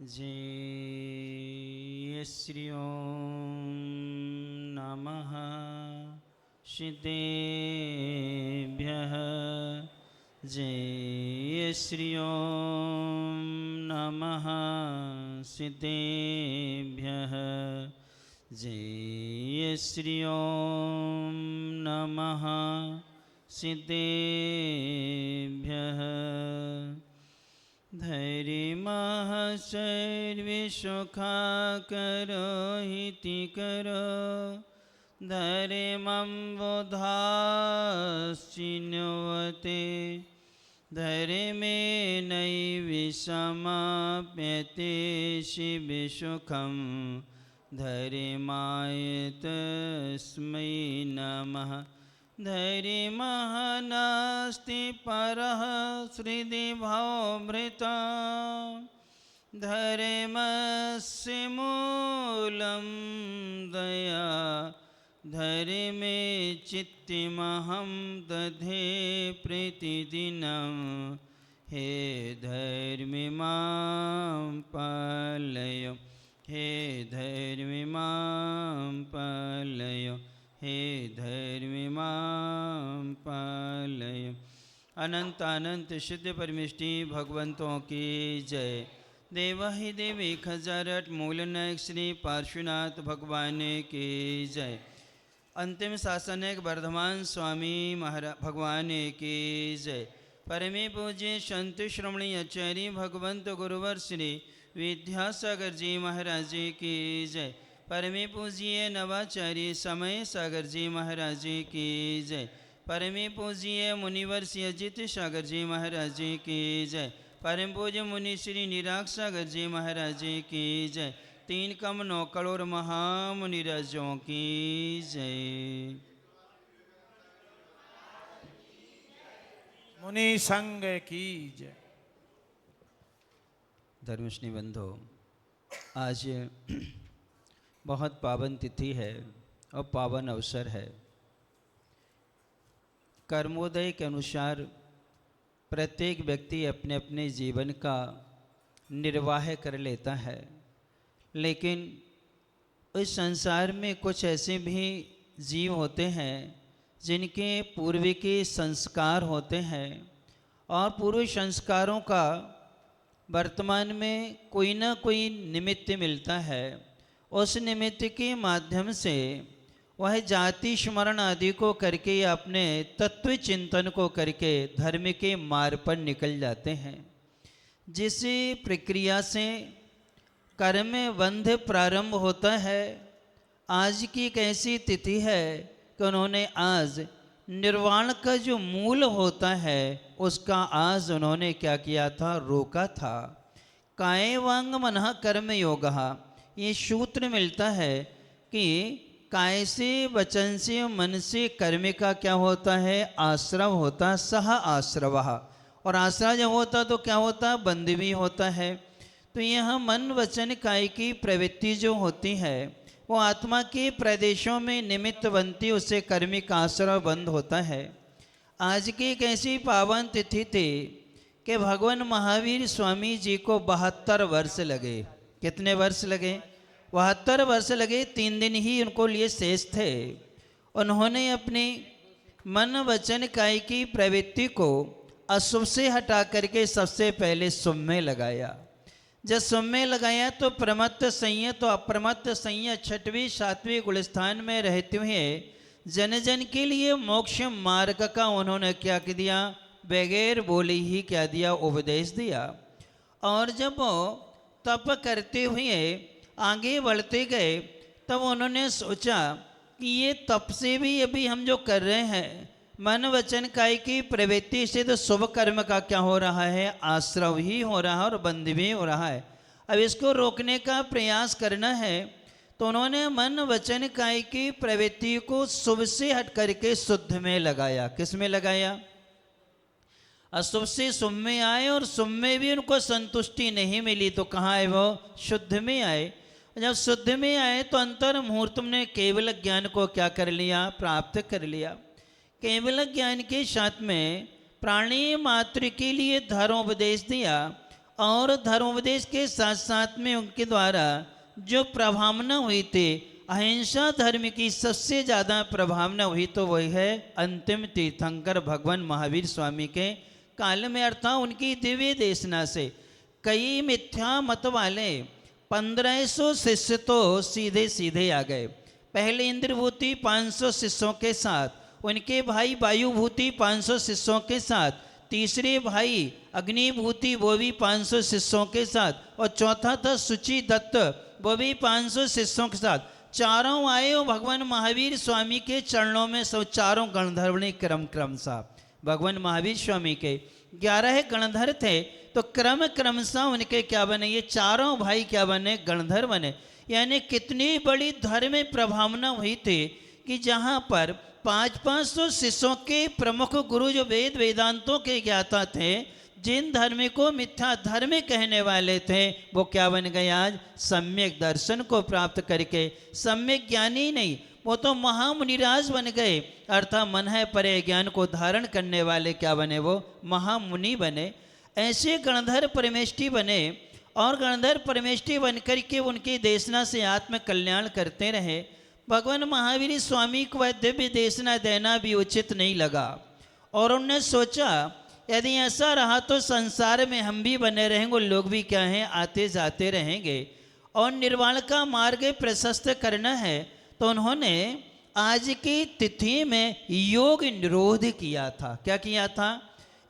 जय श्री ओम नमः सिद्धेभ्यः। जय श्री ओम नमः सिद्धेभ्यः। जय श्री ओम नमः सिद्धेभ्यः। धैर्यमः सर्वसुखाकरो हितिकरो धैर्यमं बोधाश्चिन्वते धैर्यमेनैव समाप्यते शिवसुखं धैर्यमाय तस्मै नमः। धैर्यमः नास्ति परः हृदि भवभृता धैर्यमस्य मूलं दया धैर्यमे चित्तमहं दधे प्रतिदिनं। हे धैर्य मां पालय, हे धैर्य मां पालय, हे धैर्य मां पालय। अनंत अनंत सिद्ध परमेष्टि भगवंतों की जय। देवाहि देवी खजारट मूलनायक श्री पार्श्वनाथ भगवान की जय। अंतिम शासनिक वर्धमान स्वामी महाराज भगवान की जय। परमे पूज्य संत श्रमणी आचार्य भगवंत गुरुवर श्री विद्यासागर जी महाराज जी की जय। परमे पूज्य नवाचार्य समय सागर जी महाराज जी की जय। परमे पूज्य मुनिवर श्री अजित सागर जी महाराज जी की जय। परम पूज्य मुनि श्री निराग सागर जी महाराज जी की जय। 3 कम 9 करोड़ महामुनिराजों की जय। मुनि संग की जय। धर्मश्री बंधो, आज बहुत पावन तिथि है और पावन अवसर है। कर्मोदय के अनुसार प्रत्येक व्यक्ति अपने अपने जीवन का निर्वाह कर लेता है, लेकिन इस संसार में कुछ ऐसे भी जीव होते हैं जिनके पूर्व के संस्कार होते हैं और पूर्व संस्कारों का वर्तमान में कोई ना कोई निमित्त मिलता है। उस निमित्त के माध्यम से वह जाति स्मरण आदि को करके या अपने तत्व चिंतन को करके धर्म के मार्ग पर निकल जाते हैं। जिस प्रक्रिया से कर्म बंध प्रारंभ होता है, आज की एक ऐसी तिथि है कि उन्होंने आज निर्वाण का जो मूल होता है उसका आज उन्होंने क्या किया था, रोका था। काये वांग मनः कर्म योगः, ये सूत्र मिलता है कि काय से वचन से मन से कर्म का क्या होता है, आश्रव होता, सह आश्रवः। और आश्रव जब होता तो क्या होता, बंध भी होता है। तो यह मन वचन काय की प्रवृत्ति जो होती है वो आत्मा के प्रदेशों में निमित्त बनती, उससे कर्मिक आश्रव बंद होता है। आज की एक ऐसी पावन तिथि थी कि भगवान महावीर स्वामी जी को 72 वर्ष लगे। कितने वर्ष लगे? 72 वर्ष लगे। 3 दिन ही उनको लिए शेष थे। उन्होंने अपनी मन वचन काय की प्रवृत्ति को अशुभ से हटा करके सबसे पहले शुभ में लगाया। जब शुभ में लगाया तो प्रमत्त संयत तो अप्रमत्त संयत 6वें 7वें गुणस्थान में रहते हुए जन जन के लिए मोक्ष मार्ग का उन्होंने क्या दिया, बगैर बोले ही क्या दिया, उपदेश दिया। और जब तप करते हुए आगे बढ़ते गए तब उन्होंने सोचा कि ये तप से भी अभी हम जो कर रहे हैं मन वचन काय की प्रवृत्ति से तो शुभ कर्म का क्या हो रहा है, आश्रव ही हो रहा है और बंध भी हो रहा है। अब इसको रोकने का प्रयास करना है तो उन्होंने मन वचन काय की प्रवृत्ति को शुभ से हट करके शुद्ध में लगाया। किस में लगाया? अशुभ से शुभ में आए और शुभ में भी उनको संतुष्टि नहीं मिली तो कहाँ आए वो? शुद्ध में आए। जब शुद्ध में आए तो अंतर मुहूर्त ने केवल ज्ञान को क्या कर लिया, प्राप्त कर लिया। केवल ज्ञान के साथ में प्राणी मात्र के लिए धर्मोपदेश दिया और धर्मोपदेश के साथ साथ में उनके द्वारा जो प्रभावना हुई थी, अहिंसा धर्म की सबसे ज़्यादा प्रभावना हुई तो वही है अंतिम तीर्थंकर भगवान महावीर स्वामी के काल में, अर्थात उनकी दिव्य देशना से। कई मिथ्या मत वाले 1500 शिष्य तो सीधे सीधे आ गए। पहले इंद्रभूति 500 शिष्यों के साथ, उनके भाई वायुभूति 500 शिष्यों के साथ, तीसरे भाई अग्निभूति वो भी 500 शिष्यों के साथ, और चौथा था सुचि दत्त वो भी 500 शिष्यों के साथ। चारों आए और भगवान महावीर स्वामी के चरणों में सब चारों गणधर्वणी क्रम सा भगवान महावीर स्वामी के 11 गणधर थे, तो क्रम सा उनके क्या बने, ये चारों भाई क्या बने, गणधर बने। यानी कितनी बड़ी धर्म प्रभावना हुई थी कि जहाँ पर 500 शिष्यों के प्रमुख गुरु जो वेद वेदांतों के ज्ञाता थे, जिन धर्म को मिथ्या धर्म कहने वाले थे, वो क्या बन गए आज, सम्यक दर्शन को प्राप्त करके सम्यक ज्ञानी नहीं, वो तो महामुनिराज बन गए, अर्थात मन है परे ज्ञान को धारण करने वाले क्या बने, वो महामुनि बने। ऐसे गणधर परमेष्ठी बने और गणधर परमेष्ठी बन करके उनकी देशना से आत्म कल्याण करते रहे। भगवान महावीर स्वामी को वह दिव्य देशना देना भी उचित नहीं लगा और उन्होंने सोचा यदि ऐसा रहा तो संसार में हम भी बने रहेंगे, लोग भी क्या हैं, आते जाते रहेंगे और निर्वाण का मार्ग प्रशस्त करना है। तो उन्होंने आज की तिथि में योग निरोध किया था। क्या किया था,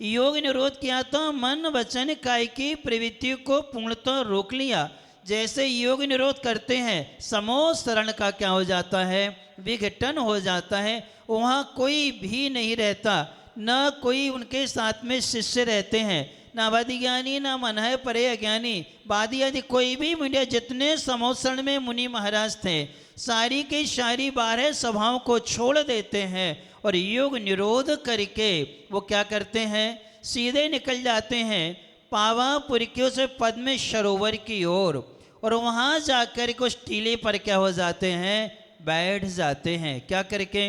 योग निरोध किया था। मन वचन काय की प्रवृत्ति को पूर्णतः रोक लिया। जैसे योग निरोध करते हैं, समोह शरण का क्या हो जाता है, विघटन हो जाता है। वहाँ कोई भी नहीं रहता, न कोई उनके साथ में शिष्य रहते हैं, ना वादी ज्ञानी ना मन है परे अज्ञानी। वादी आदि कोई भी मुनि, जितने समोह शरण में मुनि महाराज थे, सारी की सारी 12 सभाओं को छोड़ देते हैं और योग निरोध करके वो क्या करते हैं, सीधे निकल जाते हैं पावापुर की से पद्म सरोवर की ओर और वहाँ जाकर के उस टीले पर क्या हो जाते हैं, बैठ जाते हैं। क्या करके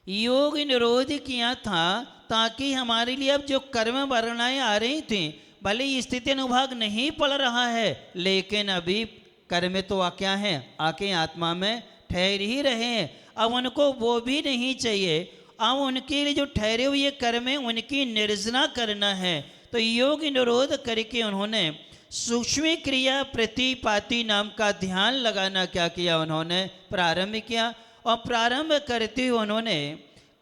योग निरोध किया था ताकि हमारे लिए अब जो कर्म वर्णाएं आ रही थी, भले स्थिति अनुभाग नहीं पड़ रहा है, लेकिन अभी कर्म तो क्या है, आके आत्मा में ठहर ही रहे हैं। अब उनको वो भी नहीं चाहिए, अब उनके लिए जो ठहरे हुए कर्म है उनकी निर्जना करना है। तो योग निरोध करके उन्होंने सूक्ष्म क्रिया प्रतिपाति नाम का ध्यान लगाना क्या किया, उन्होंने प्रारंभ किया। और प्रारंभ करते हुए उन्होंने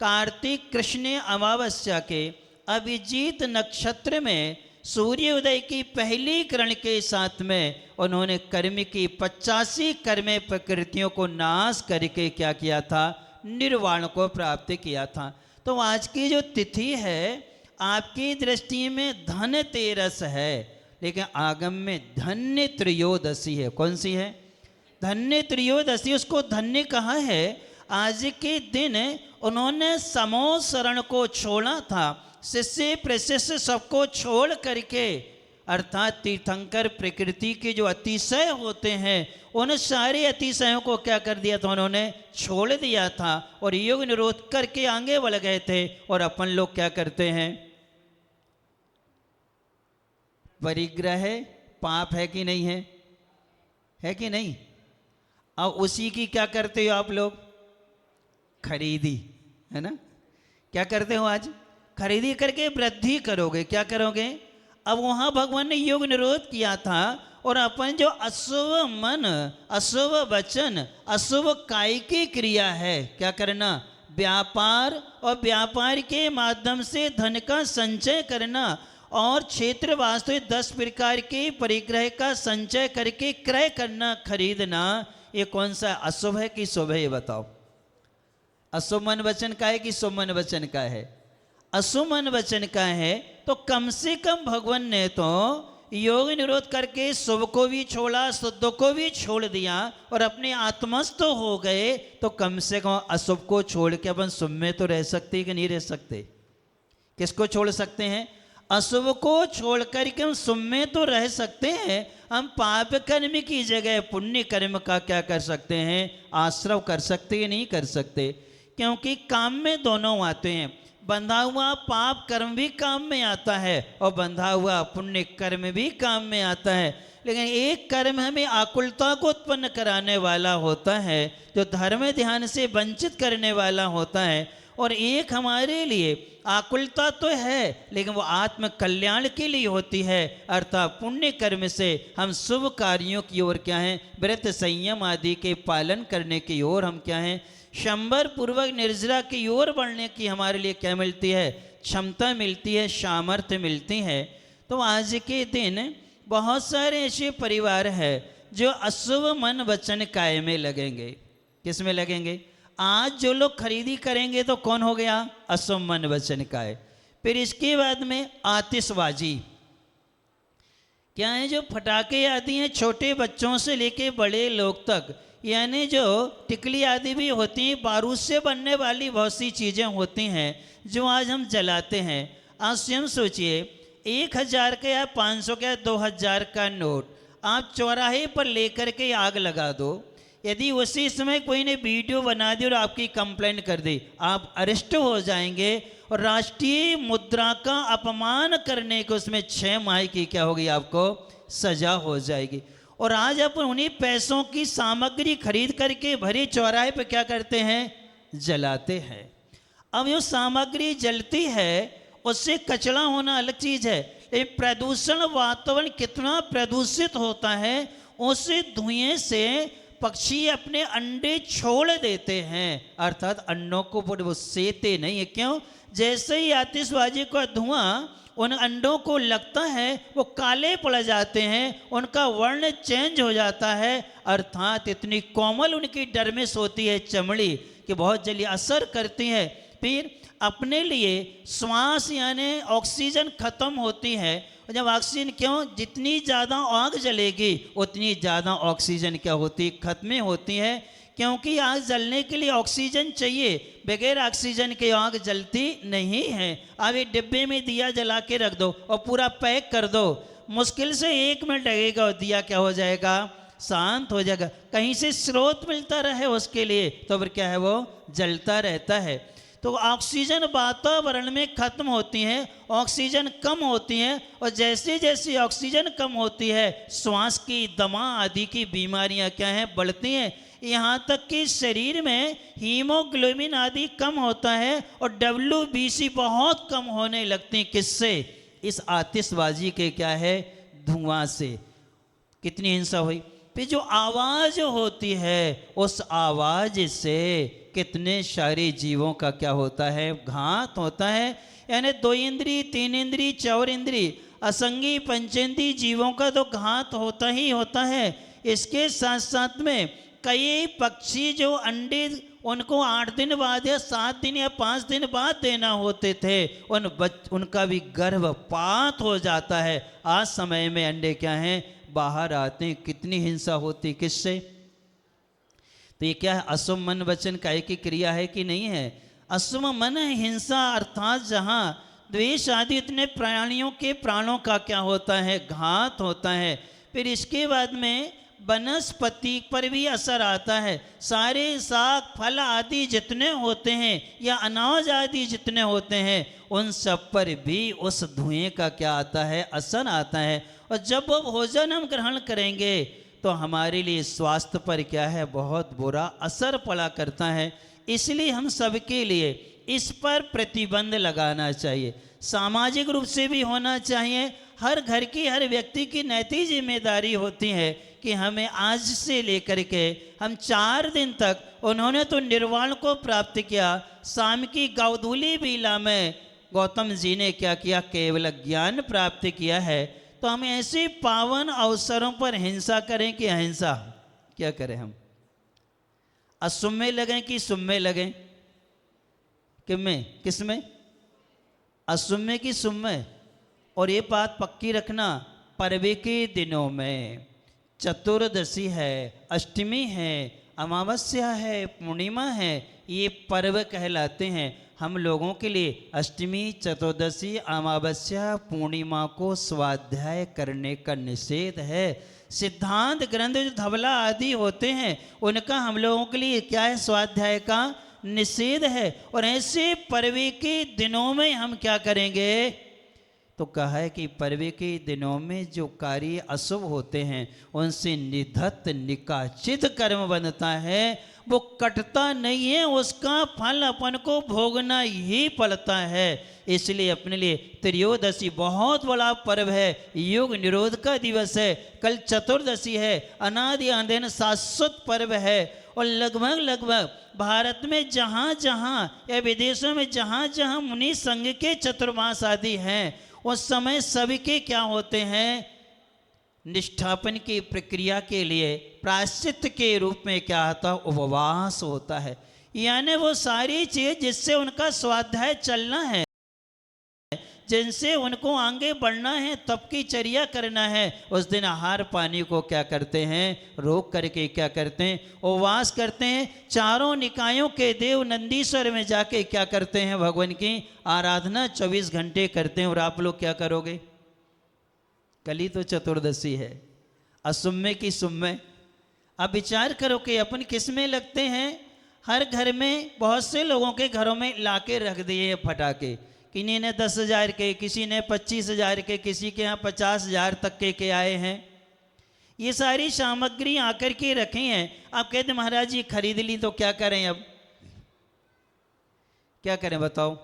कार्तिक कृष्ण अमावस्या के अभिजीत नक्षत्र में सूर्योदय की पहली किरण के साथ में उन्होंने कर्म की 85 कर्म प्रकृतियों को नाश करके क्या किया था, निर्वाण को प्राप्त किया था। तो आज की जो तिथि है आपकी दृष्टि में धन तेरस है, लेकिन आगम में धन्य त्रयोदशी है। कौन सी है, धन्य त्रयोदशी, उसको धन्य कहा है। आज के दिन उन्होंने समोह शरण को छोड़ा था, शिष्य प्रशिष्य सबको छोड़ करके, अर्थात तीर्थंकर प्रकृति के जो अतिशय होते हैं उन सारे अतिशयों को क्या कर दिया था, उन्होंने छोड़ दिया था और योग निरोध करके आगे बढ़ गए थे। और अपन लोग क्या करते हैं, परिग्रह पाप है कि नहीं है, है कि नहीं, और उसी की क्या करते हो आप लोग, खरीदी, है ना। क्या करते हो, आज खरीदी करके वृद्धि करोगे, क्या करोगे। अब वहाँ भगवान ने योग निरोध किया था और अपन जो अशुभ मन, अशुभ वचन, अशुभ काय की क्रिया है, क्या करना, व्यापार, और व्यापार के माध्यम से धन का संचय करना और क्षेत्र वास्तविक 10 प्रकार के परिग्रह का संचय करके क्रय करना, खरीदना, ये कौन सा अशुभ है कि शुभ है, ये बताओ। अशुभ मन वचन का है कि शुभ मन वचन का है, अशुभ मन वचन का है। तो कम से कम भगवान ने तो योग निरोध करके शुभ को भी छोड़ा, शुद्ध को भी छोड़ दिया और अपने आत्मस्थ हो गए। तो कम से कम अशुभ को छोड़ के अपन शुभ में तो रह सकते कि नहीं रह सकते। किसको छोड़ सकते हैं, अशुभ को छोड़ करके हम शुभ में तो रह सकते हैं। हम पाप कर्म की जगह पुण्य कर्म का क्या कर सकते हैं, आश्रव कर सकते हैं, नहीं कर सकते, क्योंकि काम में दोनों आते हैं। बंधा हुआ पाप कर्म भी काम में आता है और बंधा हुआ पुण्य कर्म भी काम में आता है। लेकिन एक कर्म हमें आकुलता को उत्पन्न कराने वाला होता है, जो धर्म ध्यान से वंचित करने वाला होता है, और एक हमारे लिए आकुलता तो है लेकिन वो आत्म कल्याण के लिए होती है, अर्थात पुण्य कर्म से हम शुभ कार्यों की ओर क्या है, व्रत संयम आदि के पालन करने की ओर हम क्या हैं, शंबर पूर्वक निर्जरा की ओर बढ़ने की हमारे लिए क्या मिलती है, क्षमता मिलती है, सामर्थ्य मिलती है। तो आज के दिन बहुत सारे ऐसे परिवार हैं जो अशुभ मन वचन काय में लगेंगे। किस में लगेंगे? आज जो लोग खरीदी करेंगे तो कौन हो गया? अशुभ मन वचन काय। फिर इसके बाद में आतिशबाजी, क्या है, जो फटाके आदि हैं, छोटे बच्चों से लेके बड़े लोग तक, यानी जो टिकली आदि भी होती हैं, बारूद से बनने वाली बहुत सी चीज़ें होती हैं जो आज हम जलाते हैं। आप स्वयं सोचिए, 1000 का या 500 का या 2000 का नोट आप चौराहे पर लेकर के आग लगा दो, यदि उसी समय कोई ने वीडियो बना दी और आपकी कंप्लेंट कर दी, आप अरेस्ट हो जाएंगे और राष्ट्रीय मुद्रा का अपमान करने को उसमें 6 माह की क्या होगी, आपको सजा हो जाएगी। और आज अपन उन्हीं पैसों की सामग्री खरीद करके भरे चौराहे पे क्या करते हैं, जलाते हैं। अब जो सामग्री जलती है उससे कचरा होना अलग चीज है, लेकिन प्रदूषण, वातावरण कितना प्रदूषित होता है, उस धुएं से पक्षी अपने अंडे छोड़ देते हैं, अर्थात अंडों को वो सेते नहीं है। क्यों? जैसे ही आतिशबाजी का धुआं उन अंडों को लगता है वो काले पड़ जाते हैं, उनका वर्ण चेंज हो जाता है, अर्थात इतनी कोमल उनकी डर्मिस होती है चमड़ी कि बहुत जल्दी असर करती है। फिर अपने लिए श्वास यानी ऑक्सीजन खत्म होती है। जब ऑक्सीजन, क्यों, जितनी ज़्यादा आग जलेगी उतनी ज़्यादा ऑक्सीजन क्या होती, खत्म होती है, क्योंकि आग जलने के लिए ऑक्सीजन चाहिए, बगैर ऑक्सीजन के आग जलती नहीं है। अब एक डिब्बे में दिया जला के रख दो और पूरा पैक कर दो, मुश्किल से 1 मिनट लगेगा और दिया क्या हो जाएगा, शांत हो जाएगा। कहीं से स्रोत मिलता रहे उसके लिए तो फिर क्या है, वो जलता रहता है। तो ऑक्सीजन वातावरण में खत्म होती है, ऑक्सीजन कम होती है, और जैसे जैसे ऑक्सीजन कम होती है श्वास की, दमा आदि की बीमारियां क्या हैं, बढ़ती हैं। यहाँ तक कि शरीर में हीमोग्लोबिन आदि कम होता है और WBC बहुत कम होने लगती हैं। किससे? इस आतिशबाजी के क्या है, धुआं से। कितनी हिंसा हुई। फिर जो आवाज़ होती है उस आवाज़ से कितने सारे जीवों का क्या होता है, घात होता है। यानी 2 इंद्री, 3 इंद्री, 4 इंद्री, असंगी पंचेंद्री जीवों का तो घात होता ही होता है। इसके साथ साथ में कई पक्षी जो अंडे उनको 8 दिन बाद या 7 दिन या 5 दिन बाद देना होते थे, उनका भी गर्भपात हो जाता है। आज समय में अंडे क्या हैं, बाहर आते हैं। कितनी हिंसा होती, किससे? तो ये क्या है, अशुभ मन वचन काय की क्रिया है कि नहीं है? अशुभ मन हिंसा, अर्थात जहाँ द्वेष आदि इतने प्राणियों के प्राणों का क्या होता है, घात होता है। फिर इसके बाद में वनस्पति पर भी असर आता है। सारे साग फल आदि जितने होते हैं या अनाज आदि जितने होते हैं उन सब पर भी उस धुएं का क्या आता है, असर आता है। और जब वो भोजन हम ग्रहण करेंगे तो हमारे लिए स्वास्थ्य पर क्या है, बहुत बुरा असर पड़ा करता है। इसलिए हम सबके लिए इस पर प्रतिबंध लगाना चाहिए। सामाजिक रूप से भी होना चाहिए। हर घर की, हर व्यक्ति की नैतिक जिम्मेदारी होती है कि हमें आज से लेकर के हम 4 दिन तक, उन्होंने तो निर्वाण को प्राप्त किया, शाम की गौधूली बेला में गौतम जी ने क्या किया, केवल ज्ञान प्राप्त किया है। तो हम ऐसे पावन अवसरों पर हिंसा करें कि अहिंसा, क्या करें हम? अशुभ में लगें कि शुभ में लगें? किस में? अशुभ में कि शुभ में? और ये बात पक्की रखना, पर्व के दिनों में चतुर्दशी है, अष्टमी है, अमावस्या है, पूर्णिमा है, ये पर्व कहलाते हैं। हम लोगों के लिए अष्टमी, चतुर्दशी, अमावस्या, पूर्णिमा को स्वाध्याय करने का निषेध है। सिद्धांत ग्रंथ जो धवला आदि होते हैं उनका हम लोगों के लिए क्या है, स्वाध्याय का निषेध है। और ऐसे पर्व के दिनों में हम क्या करेंगे? तो कहा है कि पर्व के दिनों में जो कार्य अशुभ होते हैं उनसे निधत्त निकाचित कर्म बनता है, वो कटता नहीं है, उसका फल अपन को भोगना ही पड़ता है। इसलिए अपने लिए त्रयोदशी बहुत बड़ा पर्व है, युग निरोध का दिवस है। कल चतुर्दशी है, अनादि आंदेन शाश्वत पर्व है। और लगभग भारत में जहाँ जहाँ या विदेशों में जहाँ जहाँ मुनि संघ के चतुर्मास आदि हैं, उस समय सभी के क्या होते हैं? निष्ठापन की प्रक्रिया के लिए प्रायश्चित के रूप में क्या होता? उपवास होता है। यानी वो सारी चीज जिससे उनका स्वाध्याय चलना है, जिनसे उनको आगे बढ़ना है, तब की चर्या करना है, उस दिन आहार पानी को क्या करते हैं? रोक करके क्या करते हैं? उपवास करते हैं। चारों निकायों के देव नंदीश्वर में जाके क्या करते हैं? भगवान की आराधना 24 घंटे करते हैं। और आप लोग क्या करोगे? कल ही तो चतुर्दशी है, असुम्य की सुम्य। अब विचार करो कि अपन किस में लगते हैं? हर घर में बहुत से लोगों के घरों में लाके रख दिए फटाके, किन्हीं ने 10,000 के, किसी ने 25,000 के, किसी के यहाँ 50,000 तक के आए हैं। ये सारी सामग्री आकर के रखी हैं। आप कहते महाराज जी खरीद ली तो क्या करें? अब क्या करें बताओ?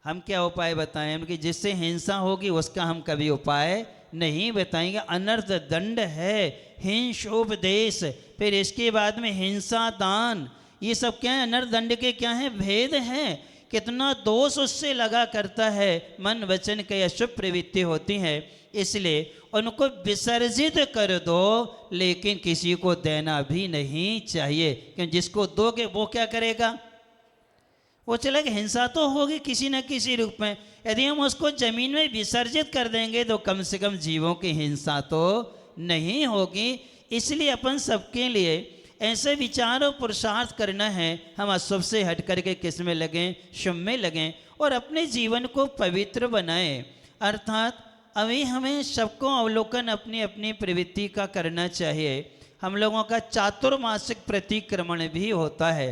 हम क्या उपाय बताएं? हम कि जिससे हिंसा होगी उसका हम कभी उपाय नहीं बताएंगे। अनर्थ दंड है, हिंसोपदेश, फिर इसके बाद में हिंसा दान, ये सब क्या है? अनर्थ दंड के क्या है? भेद हैं। कितना दोष उससे लगा करता है, मन वचन के अशुभ प्रवृत्ति होती है। इसलिए उनको विसर्जित कर दो, लेकिन किसी को देना भी नहीं चाहिए, क्योंकि जिसको दोगे वो क्या करेगा? वो चलेगा, हिंसा तो होगी किसी न किसी रूप में। यदि हम उसको जमीन में विसर्जित कर देंगे तो कम से कम जीवों की हिंसा तो नहीं होगी। इसलिए अपन सबके लिए ऐसे विचार और पुरुषार्थ करना है, हम अशुभ से हट करके किस में लगें? शुभ में लगें और अपने जीवन को पवित्र बनाएं। अर्थात अभी हमें सबको अवलोकन अपनी अपनी प्रवृत्ति का करना चाहिए। हम लोगों का चातुर्मासिक प्रतिक्रमण भी होता है।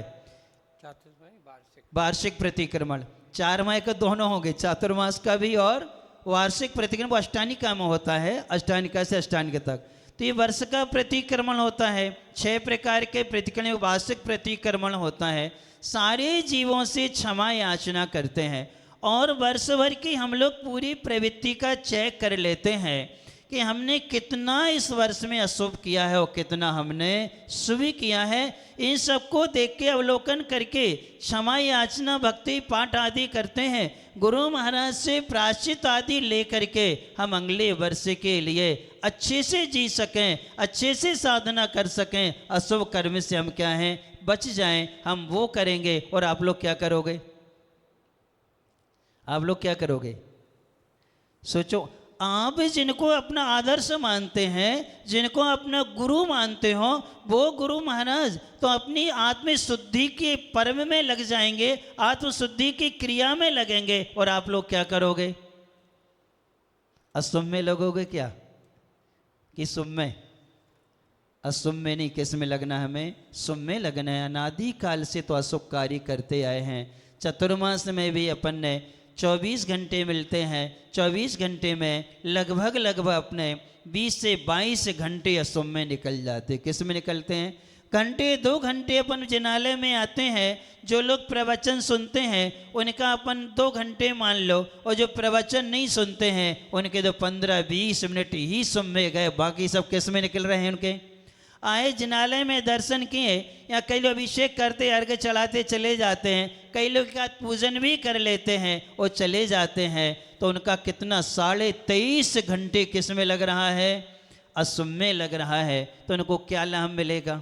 वार्षिक प्रतिक्रमण 4 माह का दोनों होंगे, चातुर्मास का भी और वार्षिक प्रतिक्रमण। वो अष्टानिका में होता है, अष्टानिका से अष्टानिका तक। तो ये वर्ष का प्रतिक्रमण होता है। 6 प्रकार के प्रतिक्रमण, वार्षिक प्रतिक्रमण होता है। सारे जीवों से क्षमा याचना करते हैं और वर्ष भर की हम लोग पूरी प्रवृत्ति का चेक कर लेते हैं कि हमने कितना इस वर्ष में अशुभ किया है और कितना हमने शुभ किया है। इन सबको देख के अवलोकन करके क्षमा याचना भक्ति पाठ आदि करते हैं। गुरु महाराज से प्रायश्चित आदि लेकर के हम अगले वर्ष के लिए अच्छे से जी सकें, अच्छे से साधना कर सकें, अशुभ कर्म से हम क्या हैं? बच जाएं। हम वो करेंगे। और आप लोग क्या करोगे? आप लोग क्या करोगे? सोचो। आप जिनको अपना आदर्श मानते हैं, जिनको अपना गुरु मानते हो, वो गुरु महाराज तो अपनी आत्मशुद्धि के पर्व में लग जाएंगे, आत्मशुद्धि की क्रिया में लगेंगे। और आप लोग क्या करोगे? अशुभ में लगोगे क्या कि शुभ में? अशुभ में नहीं, किस में लगना है? हमें शुभ में लगना है। अनादि काल से तो अशुभ कार्य करते आए हैं। चतुर्मास में भी अपन ने 24 घंटे मिलते हैं। 24 घंटे में लगभग अपने 20 से 22 घंटे अशुभ में निकल जाते। किस में निकलते हैं? घंटे 2 घंटे अपन जिनालय में आते हैं। जो लोग प्रवचन सुनते हैं उनका अपन 2 घंटे मान लो, और जो प्रवचन नहीं सुनते हैं उनके तो 15-20 मिनट ही शुभ में गए। बाकी सब किस में निकल रहे हैं? उनके आए जिनालय में दर्शन किए, या कई लोग अभिषेक करते अर्घ चढ़ाते चले जाते हैं, कई लोग का पूजन भी कर लेते हैं और चले जाते हैं। तो उनका कितना 23.5 घंटे किस में लग रहा है? अशुभ में लग रहा है। तो उनको क्या लाभ मिलेगा?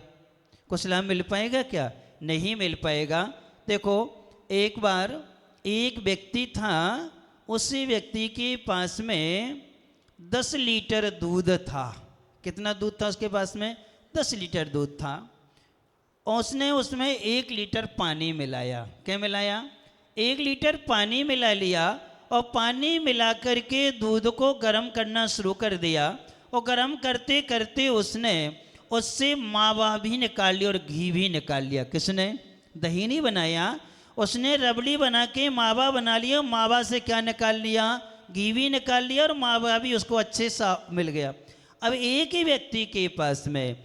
कुछ लाभ मिल पाएगा क्या? नहीं मिल पाएगा। देखो, एक बार एक व्यक्ति था, उसी व्यक्ति के पास में 10 लीटर दूध था। कितना दूध था उसके पास में? 10 लीटर दूध था। और उसने उसमें 1 लीटर पानी मिलाया। क्या मिलाया? 1 लीटर पानी मिला लिया और पानी मिला करके दूध को गर्म करना शुरू कर दिया। और गर्म करते करते उसने उससे मावा भी निकाल लिया और घी भी निकाल लिया। किसने? दही नहीं बनाया, उसने रबड़ी बना के मावा बना लिया, मावा से क्या निकाल लिया, घी भी निकाल लिया और मावा भी उसको अच्छे सा मिल गया। अब एक ही व्यक्ति के पास में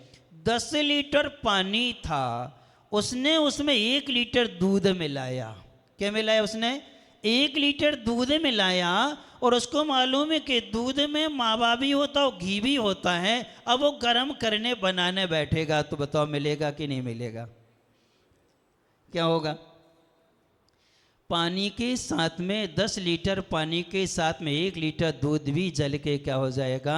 10 लीटर पानी था, उसने उसमें 1 लीटर दूध मिलाया। क्या मिलाया उसने? 1 लीटर दूध मिलाया और उसको मालूम है कि दूध में मावा भी होता है, घी भी होता है। अब वो गर्म करने बनाने बैठेगा तो बताओ मिलेगा कि नहीं मिलेगा? क्या होगा? पानी के साथ में 10 लीटर पानी के साथ में 1 लीटर दूध भी जल के क्या हो जाएगा?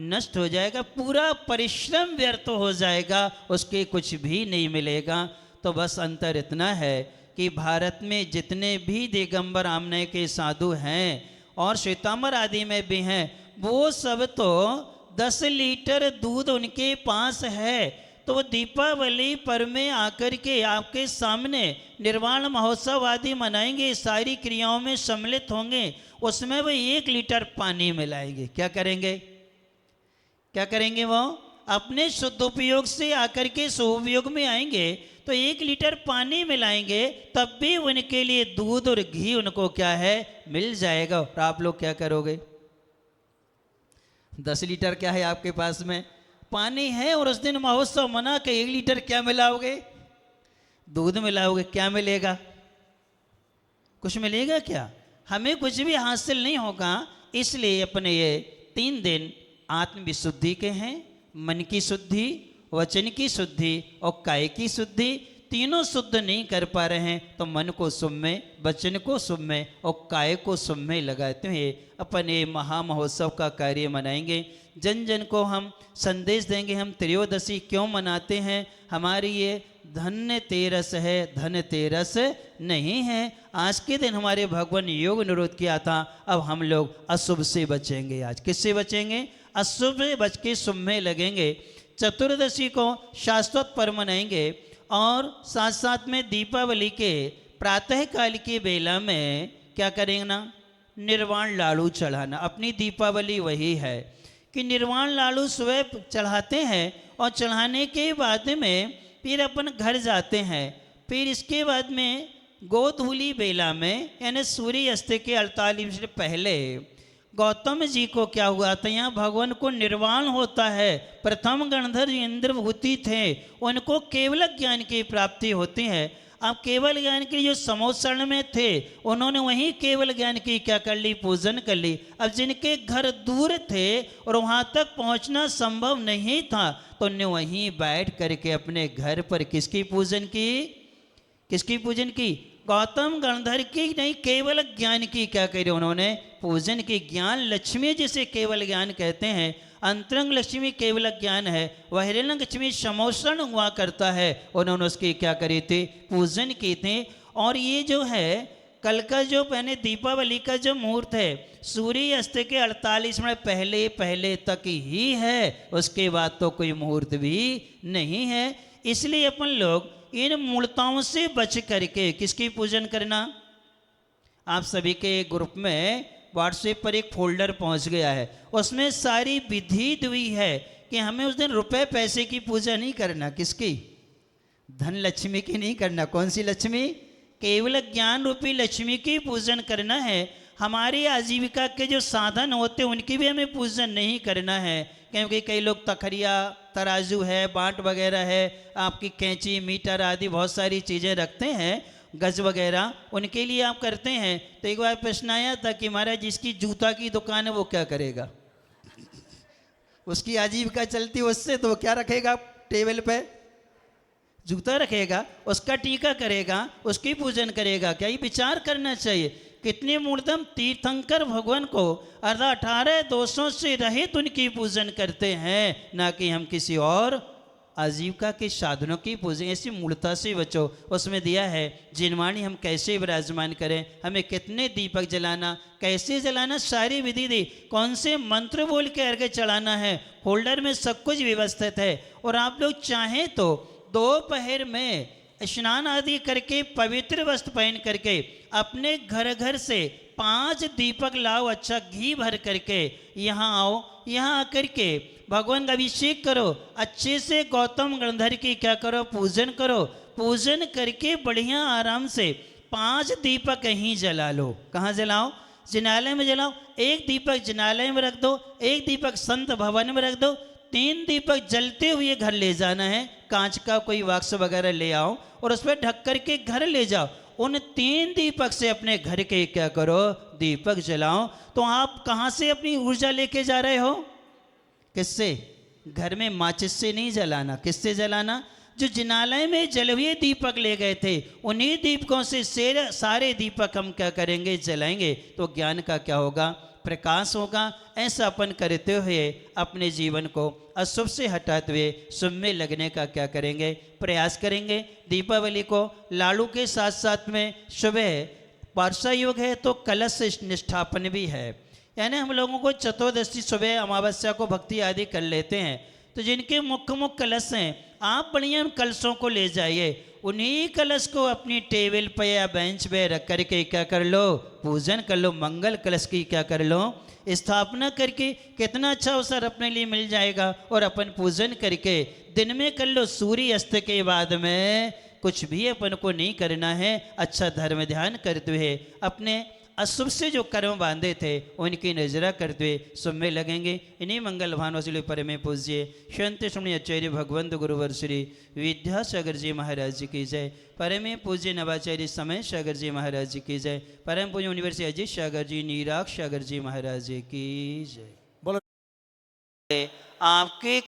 नष्ट हो जाएगा। पूरा परिश्रम व्यर्थ हो जाएगा, उसके कुछ भी नहीं मिलेगा। तो बस अंतर इतना है कि भारत में जितने भी दिगंबर आमने के साधु हैं और श्वेतांबर आदि में भी हैं, वो सब तो 10 लीटर दूध उनके पास है। तो वो दीपावली पर्व में आकर के आपके सामने निर्वाण महोत्सव आदि मनाएंगे, सारी क्रियाओं में सम्मिलित होंगे, उसमें वो 1 लीटर पानी मिलाएंगे। क्या करेंगे? क्या करेंगे? वो अपने शुद्ध उपयोग से आकर के सुपयोग में आएंगे तो 1 लीटर पानी मिलाएंगे, तब भी उनके लिए दूध और घी उनको क्या है? मिल जाएगा। और आप लोग क्या करोगे? 10 लीटर क्या है आपके पास में? पानी है, और उस दिन महोत्सव मना के 1 लीटर क्या मिलाओगे? दूध मिलाओगे। क्या मिलेगा? कुछ मिलेगा क्या? हमें कुछ भी हासिल नहीं होगा। इसलिए अपने ये 3 दिन आत्मविशुद्धि के हैं, मन की शुद्धि, वचन की शुद्धि और काय की शुद्धि। तीनों शुद्ध नहीं कर पा रहे हैं तो मन को शुभ में, वचन को शुभ में और काय को शुभ में लगाते हुए अपन ये महामहोत्सव का कार्य मनाएंगे। जन जन को हम संदेश देंगे। हम त्रयोदशी क्यों मनाते हैं? हमारी ये धन्य तेरस है, धन तेरस नहीं है। आज के दिन हमारे भगवान योग निरोध किया था, अब हम लोग अशुभ से बचेंगे। आज किससे बचेंगे? अशुभ से बच के शुभ में लगेंगे। चतुर्दशी को शाश्वत पर्व मनाएंगे और साथ साथ में दीपावली के प्रातः काल की बेला में क्या करेंगे ना? निर्वाण लाडू चढ़ाना। अपनी दीपावली वही है कि निर्वाण लाडू सुबह चढ़ाते हैं और चढ़ाने के बाद में फिर अपन घर जाते हैं। फिर इसके बाद में गोधूली बेला में यानी सूर्य अस्त के 48 मिनट पहले गौतम जी को क्या हुआ था? यहाँ भगवान को निर्वाण होता है। प्रथम गणधर इंद्रभूति थे, उनको केवल ज्ञान की प्राप्ति होती है। अब केवल ज्ञान के जो समोत्सरण में थे, उन्होंने वहीं केवल ज्ञान की क्या कर ली? पूजन कर ली। अब जिनके घर दूर थे और वहाँ तक पहुँचना संभव नहीं था, तो उन्होंने वहीं बैठ करके अपने घर पर किसकी पूजन की? किसकी पूजन की? गौतम गणधर की नहीं, केवल ज्ञान की क्या करी? उन्होंने पूजन की। ज्ञान लक्ष्मी जिसे केवल ज्ञान कहते हैं, अंतरंग लक्ष्मी केवल ज्ञान है, बहिरंग लक्ष्मी समोषण हुआ करता है। उन्होंने उसकी क्या करी थी? पूजन की थी। और ये जो है कल का जो पहले दीपावली का जो मुहूर्त है, सूर्य अस्त के 48 मिनट पहले पहले तक ही है, उसके बाद तो कोई मुहूर्त भी नहीं है। इसलिए अपन लोग इन मूर्ताओं से बच करके किसकी पूजन करना? आप सभी के ग्रुप में व्हाट्सएप पर एक फोल्डर पहुंच गया है, उसमें सारी विधि हुई है कि हमें उस दिन रुपए पैसे की पूजा नहीं करना। किसकी? धन लक्ष्मी की नहीं करना। कौन सी लक्ष्मी? केवल ज्ञान रूपी लक्ष्मी की पूजन करना है। हमारी आजीविका के जो साधन होते हैं उनकी भी हमें पूजन नहीं करना है, क्योंकि कई लोग तखरिया, तराजू है, बाट वगैरह है, आपकी कैंची, मीटर आदि बहुत सारी चीज़ें रखते हैं, गज वगैरह, उनके लिए आप करते हैं। तो एक बार प्रश्न आया था कि महाराज जिसकी जूता की दुकान है वो क्या करेगा? उसकी आजीविका चलती है उससे, तो वो क्या रखेगा? टेबल पे जूता रखेगा, उसका टीका करेगा, उसकी पूजन करेगा। क्या ये विचार करना चाहिए? कितने मूर्धम तीर्थंकर भगवान को 18 दोषों से रहित उनकी पूजन करते हैं, ना कि हम किसी और आजीविका के साधनों की पूजन। ऐसी मूर्ता से बचो। उसमें दिया है जिनवाणी हम कैसे विराजमान करें, हमें कितने दीपक जलाना, कैसे जलाना, सारी विधि दी, कौन से मंत्र बोल के अर्घ्य चढ़ाना है, फोल्डर में सब कुछ व्यवस्थित है। और आप लोग चाहें तो दोपहर में स्नान आदि करके पवित्र वस्त्र पहन करके अपने घर घर से 5 दीपक लाओ, अच्छा घी भर करके यहाँ आओ, यहाँ आकर के भगवान का अभिषेक करो, अच्छे से गौतम गणधर की क्या करो? पूजन करो। पूजन करके बढ़िया आराम से 5 दीपक कहीं जला लो। कहाँ जलाओ? जिनालय में जलाओ। एक दीपक जिनालय में रख दो, एक दीपक संत भवन में रख दो, 3 दीपक जलते हुए घर ले जाना है। कांच का कोई वाक्स वगैरह ले आओ और उस पर ढक करके घर ले जाओ। उन 3 दीपक से अपने घर के क्या करो? दीपक जलाओ। तो आप कहाँ से अपनी ऊर्जा लेके जा रहे हो? किससे? घर में माचिस से नहीं जलाना। किससे जलाना? जो जिनालय में जल हुए दीपक ले गए थे, उन्हीं दीपकों से सारे दीपक हम क्या करेंगे? जलाएंगे। तो ज्ञान का क्या होगा? प्रकाश होगा। ऐसा अपन करते हुए अपने जीवन को अशुभ से हटाते हुए शुभ में लगने का क्या करेंगे? प्रयास करेंगे। दीपावली को लाडू के साथ साथ में सुबह वर्षा योग है तो कलश निष्ठापन भी है, यानी हम लोगों को चतुर्दशी सुबह अमावस्या को भक्ति आदि कर लेते हैं। तो जिनके मुख्य कलश हैं, आप बढ़िया उन कलशों को ले जाइए। उन्हीं कलश को अपनी टेबल पे या बेंच पे रख करके क्या कर लो? पूजन कर लो। मंगल कलश की क्या कर लो? स्थापना करके कितना अच्छा अवसर अपने लिए मिल जाएगा। और अपन पूजन करके दिन में कर लो, सूर्य अस्त के बाद में कुछ भी अपन को नहीं करना है। अच्छा धर्म ध्यान करते हुए अपने अशुभ से जो कर्म बांधे थे उनकी नजरा करते हुए शुभ में लगेंगे। इन्हीं मंगल भानुवसुल परमे पूज्य संत श्रमणी आचार्य भगवंत गुरुवर श्री विद्यासागर जी महाराज जी की जय। परमे पूज्य नवाचार्य समय सागर जी महाराज जी की जय। परम पूज्य यूनिवर्सिटी अजीत सागर जी निराग सागर जी महाराज जी की जय। बोलो। आपके